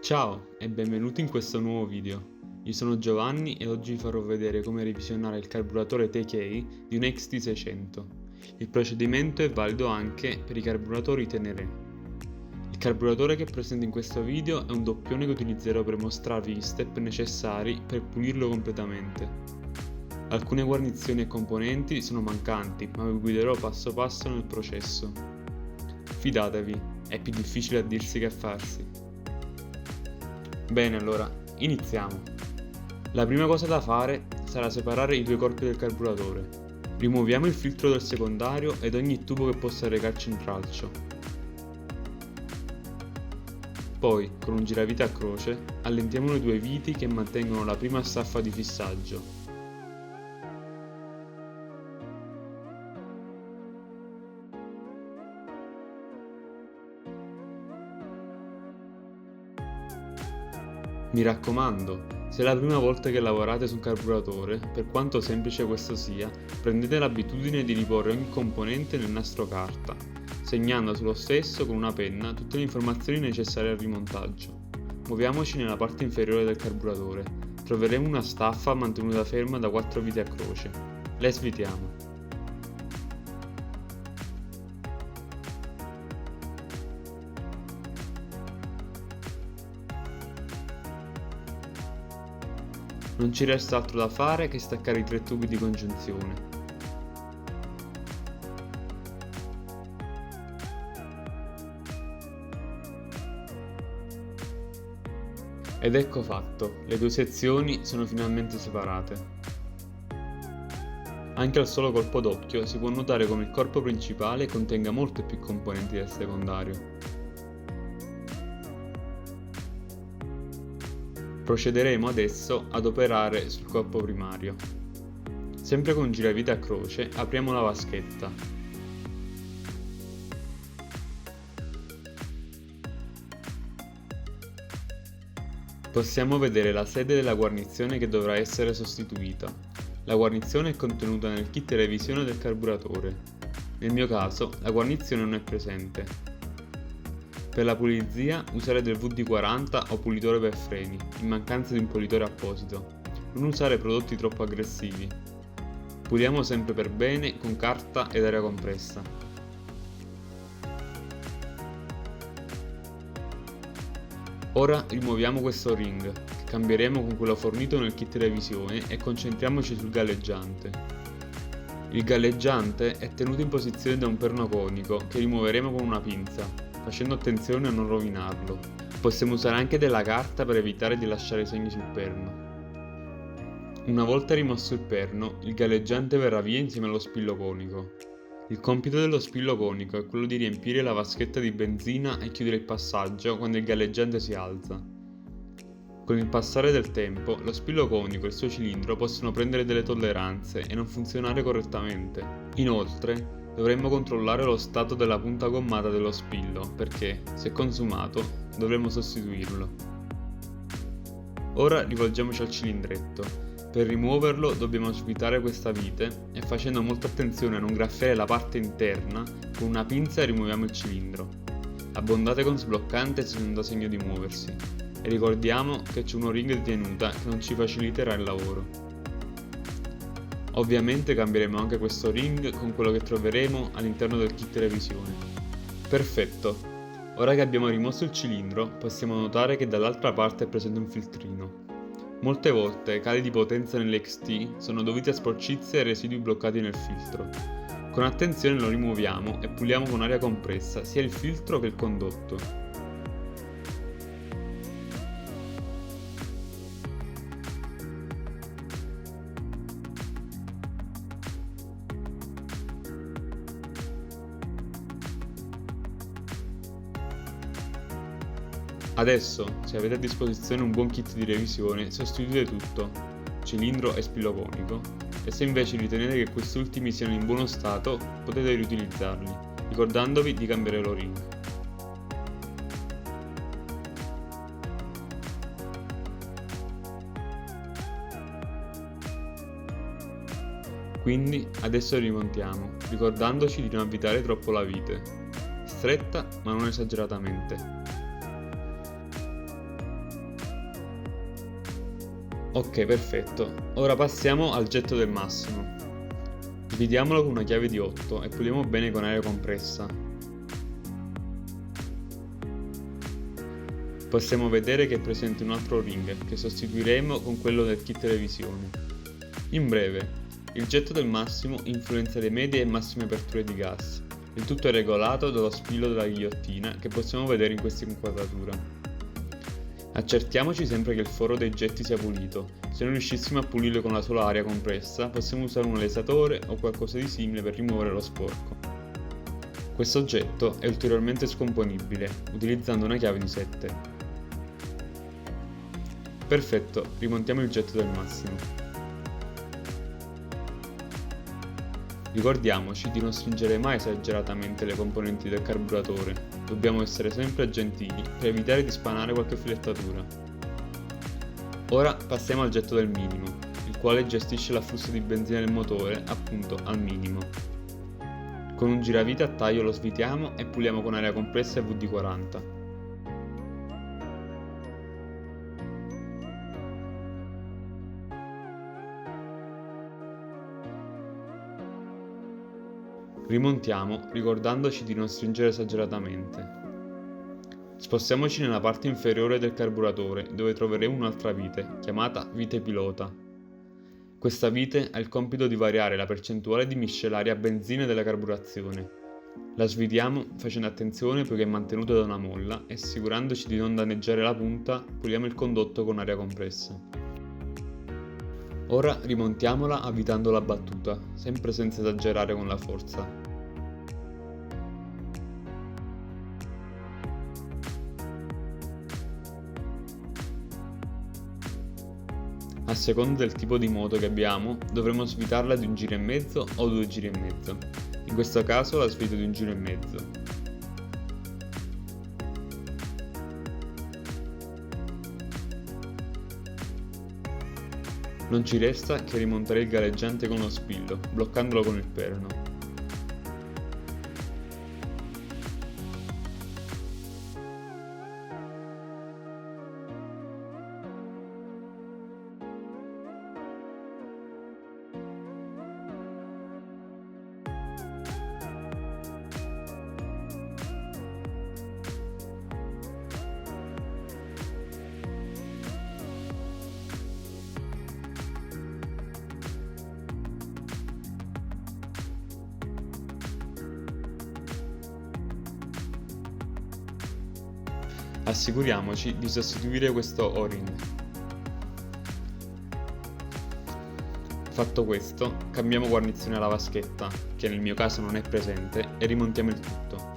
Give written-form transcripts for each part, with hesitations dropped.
Ciao e benvenuti in questo nuovo video. Io sono Giovanni e oggi vi farò vedere come revisionare il carburatore TK di un XT600. Il procedimento è valido anche per i carburatori Tenere. Il carburatore che presento in questo video è un doppione che utilizzerò per mostrarvi gli step necessari per pulirlo completamente. Alcune guarnizioni e componenti sono mancanti, ma vi guiderò passo passo nel processo. Fidatevi, è più difficile a dirsi che a farsi. Bene, allora, iniziamo. La prima cosa da fare sarà separare i due corpi del carburatore. Rimuoviamo il filtro del secondario ed ogni tubo che possa recarci intralcio. Poi, con un giravite a croce, allentiamo le due viti che mantengono la prima staffa di fissaggio. Mi raccomando, se è la prima volta che lavorate su un carburatore, per quanto semplice questo sia, prendete l'abitudine di riporre ogni componente nel nastro carta, segnando sullo stesso con una penna tutte le informazioni necessarie al rimontaggio. Muoviamoci nella parte inferiore del carburatore. Troveremo una staffa mantenuta ferma da 4 viti a croce. Le svitiamo. Non ci resta altro da fare che staccare i 3 tubi di congiunzione. Ed ecco fatto, le due sezioni sono finalmente separate. Anche al solo colpo d'occhio si può notare come il corpo principale contenga molte più componenti del secondario. Procederemo adesso ad operare sul corpo primario. Sempre con giravite a croce apriamo la vaschetta. Possiamo vedere la sede della guarnizione che dovrà essere sostituita. La guarnizione è contenuta nel kit revisione del carburatore. Nel mio caso la guarnizione non è presente. Per la pulizia usare del WD-40 o pulitore per freni, in mancanza di un pulitore apposito. Non usare prodotti troppo aggressivi. Puliamo sempre per bene con carta ed aria compressa. Ora rimuoviamo questo ring, che cambieremo con quello fornito nel kit revisione e concentriamoci sul galleggiante. Il galleggiante è tenuto in posizione da un perno conico che rimuoveremo con una pinza, facendo attenzione a non rovinarlo. Possiamo usare anche della carta per evitare di lasciare segni sul perno. Una volta rimosso il perno, il galleggiante verrà via insieme allo spillo conico. Il compito dello spillo conico è quello di riempire la vaschetta di benzina e chiudere il passaggio quando il galleggiante si alza. Con il passare del tempo, lo spillo conico e il suo cilindro possono prendere delle tolleranze e non funzionare correttamente. Inoltre, dovremmo controllare lo stato della punta gommata dello spillo perché, se consumato, dovremo sostituirlo. Ora rivolgiamoci al cilindretto. Per rimuoverlo dobbiamo svitare questa vite e facendo molta attenzione a non graffiare la parte interna, con una pinza rimuoviamo il cilindro. Abbondate con sbloccante se non dà segno di muoversi e ricordiamo che c'è un O-ring di tenuta che non ci faciliterà il lavoro. Ovviamente cambieremo anche questo ring con quello che troveremo all'interno del kit revisione. Perfetto! Ora che abbiamo rimosso il cilindro, possiamo notare che dall'altra parte è presente un filtrino. Molte volte cali di potenza nell'XT sono dovuti a sporcizie e residui bloccati nel filtro. Con attenzione lo rimuoviamo e puliamo con aria compressa sia il filtro che il condotto. Adesso, se avete a disposizione un buon kit di revisione, sostituite tutto, cilindro e spillo conico, e se invece ritenete che questi ultimi siano in buono stato, potete riutilizzarli, ricordandovi di cambiare l'O-ring. Quindi adesso rimontiamo, ricordandoci di non avvitare troppo la vite, stretta ma non esageratamente. Ok, perfetto. Ora passiamo al getto del massimo. Dividiamolo con una chiave di 8 e puliamo bene con aria compressa. Possiamo vedere che è presente un altro ring che sostituiremo con quello del kit revisione. In breve, il getto del massimo influenza le medie e massime aperture di gas. Il tutto è regolato dallo spillo della ghigliottina che possiamo vedere in questa inquadratura. Accertiamoci sempre che il foro dei getti sia pulito. Se non riuscissimo a pulirlo con la sola aria compressa, possiamo usare un lesatore o qualcosa di simile per rimuovere lo sporco. Questo oggetto è ulteriormente scomponibile utilizzando una chiave di 7. Perfetto, rimontiamo il getto del massimo. Ricordiamoci di non stringere mai esageratamente le componenti del carburatore, dobbiamo essere sempre gentili per evitare di spanare qualche filettatura. Ora passiamo al getto del minimo, il quale gestisce l'afflusso di benzina del motore appunto al minimo. Con un giravite a taglio lo svitiamo e puliamo con aria compressa e WD-40. Rimontiamo ricordandoci di non stringere esageratamente. Spostiamoci nella parte inferiore del carburatore dove troveremo un'altra vite, chiamata vite pilota. Questa vite ha il compito di variare la percentuale di miscelaria a benzina della carburazione. La svitiamo facendo attenzione poiché è mantenuta da una molla e assicurandoci di non danneggiare la punta puliamo il condotto con aria compressa. Ora rimontiamola avvitando la battuta, sempre senza esagerare con la forza. A seconda del tipo di moto che abbiamo, dovremo svitarla di 1 giro e mezzo o 2 giri e mezzo. In questo caso la svito di 1 giro e mezzo. Non ci resta che rimontare il galleggiante con lo spillo, bloccandolo con il perno. Assicuriamoci di sostituire questo O-ring. Fatto questo, cambiamo guarnizione alla vaschetta, che nel mio caso non è presente, e rimontiamo il tutto.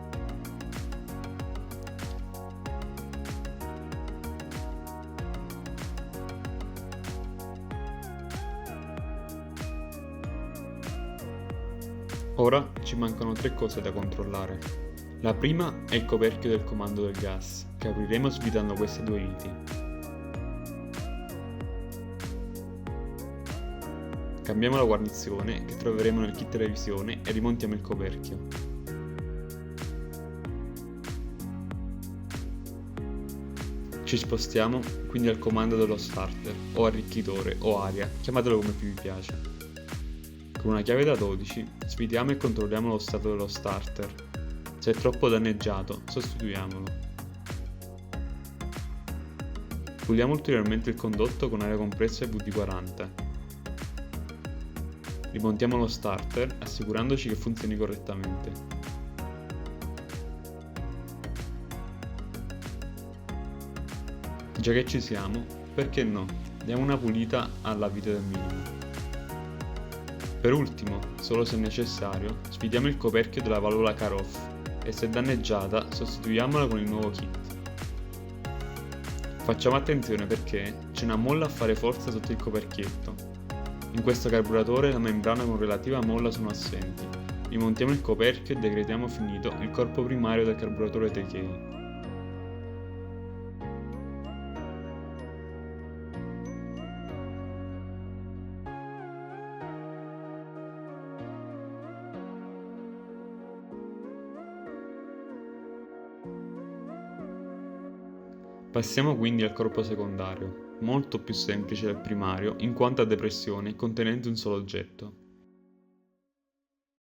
Ora ci mancano 3 cose da controllare. La prima è il coperchio del comando del gas, che apriremo svitando queste 2 viti. Cambiamo la guarnizione che troveremo nel kit revisione e rimontiamo il coperchio. Ci spostiamo quindi al comando dello starter, o arricchitore, o aria, chiamatelo come più vi piace. Con una chiave da 12 svitiamo e controlliamo lo stato dello starter. Se è troppo danneggiato, sostituiamolo. Puliamo ulteriormente il condotto con aria compressa e WD-40. Rimontiamo lo starter, assicurandoci che funzioni correttamente. Già che ci siamo, perché no? Diamo una pulita alla vite del minimo. Per ultimo, solo se necessario, svitiamo il coperchio della valvola car-off e se danneggiata sostituiamola con il nuovo kit. Facciamo attenzione perché c'è una molla a fare forza sotto il coperchietto. In questo carburatore la membrana con relativa molla sono assenti. Rimontiamo il coperchio e decretiamo finito il corpo primario del carburatore TK. Passiamo quindi al corpo secondario. molto più semplice del primario in quanto a depressione e contenente un solo oggetto.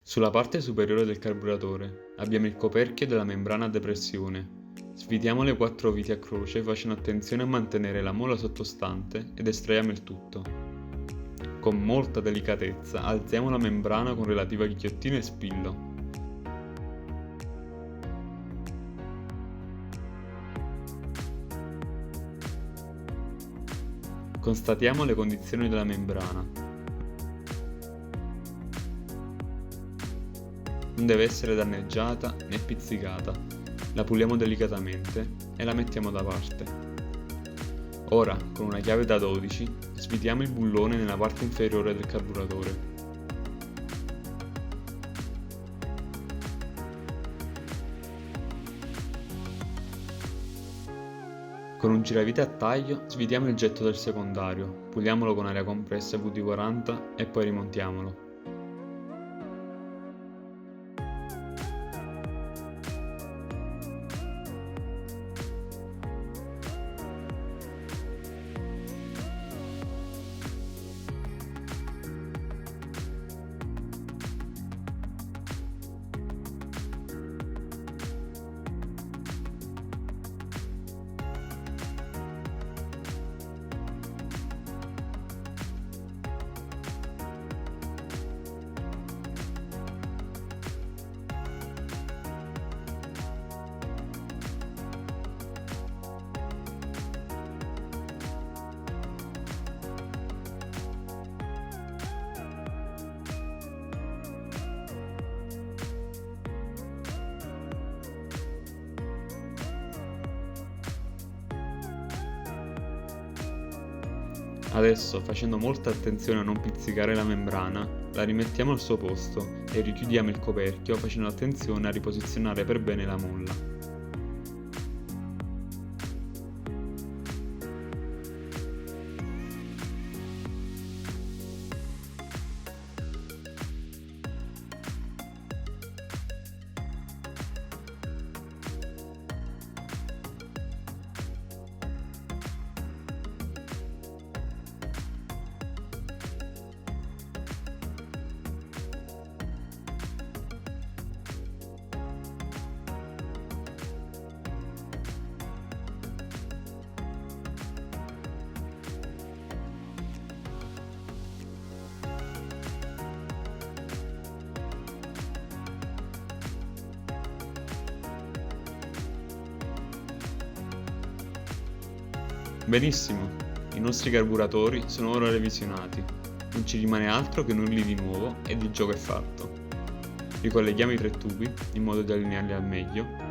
Sulla parte superiore del carburatore abbiamo il coperchio della membrana a depressione. Sfidiamo le 4 viti a croce facendo attenzione a mantenere la molla sottostante ed estraiamo il tutto. Con molta delicatezza alziamo la membrana con relativa ghigliottina e spillo. Constatiamo le condizioni della membrana. Non deve essere danneggiata né pizzicata. La puliamo delicatamente e la mettiamo da parte. Ora, con una chiave da 12, svidiamo il bullone nella parte inferiore del carburatore. Con un giravite a taglio svidiamo il getto del secondario, puliamolo con aria compressa WD-40 e poi rimontiamolo. Adesso, facendo molta attenzione a non pizzicare la membrana, la rimettiamo al suo posto e richiudiamo il coperchio facendo attenzione a riposizionare per bene la molla. Benissimo, i nostri carburatori sono ora revisionati, non ci rimane altro che nulli di nuovo ed il gioco è fatto. Ricolleghiamo i 3 tubi in modo da allinearli al meglio.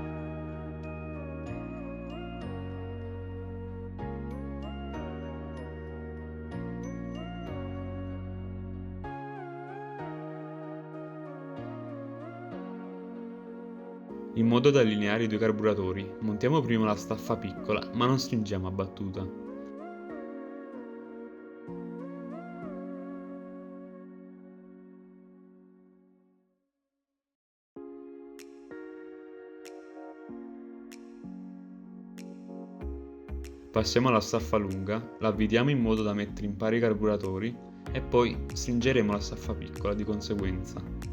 In modo da allineare i 2 carburatori, montiamo prima la staffa piccola, ma non stringiamo a battuta. Passiamo alla staffa lunga, la avvitiamo in modo da mettere in pari i carburatori e poi stringeremo la staffa piccola di conseguenza.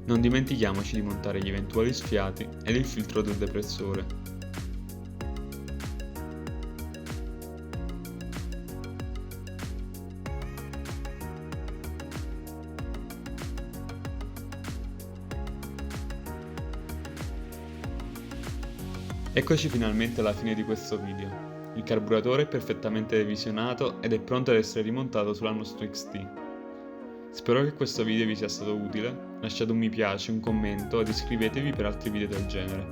Non dimentichiamoci di montare gli eventuali sfiati ed il filtro del depressore. Eccoci finalmente alla fine di questo video. Il carburatore è perfettamente revisionato ed è pronto ad essere rimontato sulla nostra XT. Spero che questo video vi sia stato utile, lasciate un mi piace, un commento ed iscrivetevi per altri video del genere.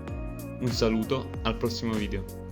Un saluto, al prossimo video.